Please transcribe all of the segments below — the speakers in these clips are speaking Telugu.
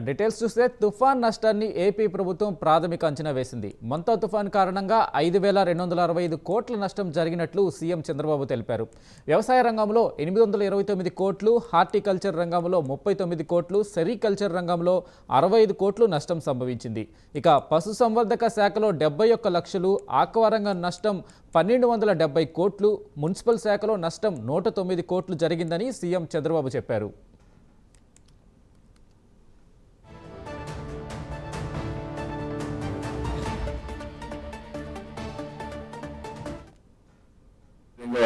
డీటెయిల్స్ చూస్తే తుఫాన్ నష్టాన్ని ఏపీ ప్రభుత్వం ప్రాథమిక అంచనా వేసింది. మొంతా తుఫాన్ కారణంగా 5,265 కోట్ల నష్టం జరిగినట్లు సీఎం చంద్రబాబు తెలిపారు. వ్యవసాయ రంగంలో 829 కోట్లు, హార్టికల్చర్ రంగంలో 39 కోట్లు, సెరికల్చర్ రంగంలో 65 కోట్లు నష్టం సంభవించింది. ఇక పశుసంవర్ధక శాఖలో 71 లక్షలు, ఆక్వా రంగం నష్టం 1270 కోట్లు, మున్సిపల్ శాఖలో నష్టం 109 కోట్లు జరిగిందని సీఎం చంద్రబాబు చెప్పారు.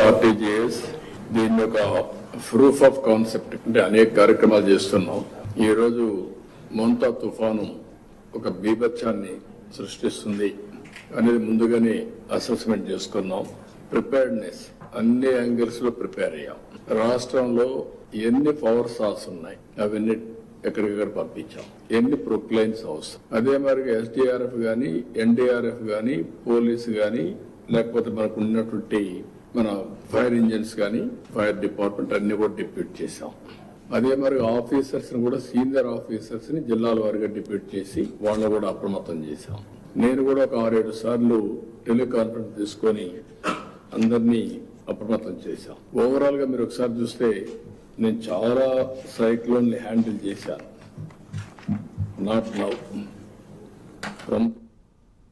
ఆర్టీజీఎస్ దీని యొక్క ప్రూఫ్ ఆఫ్ కాన్సెప్ట్ అంటే అనేక కార్యక్రమాలు చేస్తున్నాం. ఈరోజు మొంతా తుఫాను ఒక బీభత్సాన్ని సృష్టిస్తుంది అనేది ముందుగానే అసెస్మెంట్ చేసుకున్నాం. ప్రిపేర్డ్నెస్ అన్ని యాంగిల్స్ లో ప్రిపేర్ అయ్యాం. రాష్ట్రంలో ఎన్ని పవర్ సాల్స్ ఉన్నాయి అవన్నీ ఎక్కడికక్కడ పంపించాం. ఎన్ని ప్రొక్లైన్స్ అవసరం, అదే మరి ఎస్డీఆర్ఎఫ్ గానీ, ఎన్డీఆర్ఎఫ్ గానీ, పోలీసు గానీ, లేకపోతే మనకు ఉన్నటువంటి మన ఫైర్ ఇంజిన్స్ కానీ, ఫైర్ డిపార్ట్మెంట్ అన్ని కూడా డిప్యూట్ చేశాం. అదే మరి ఆఫీసర్స్ ని కూడా, సీనియర్ ఆఫీసర్స్ ని జిల్లాల వారిగా డిప్యూట్ చేసి వాళ్ళని కూడా అప్రమత్తం చేశాం. నేను కూడా ఒక 6-7 సార్లు టెలికాన్ఫరెన్స్ తీసుకొని అందరినీ అప్రమత్తం చేశాం. ఓవరాల్ గా మీరు ఒకసారి చూస్తే నేను చాలా సైక్లోన్ ని హ్యాండిల్ చేశాను. Not now from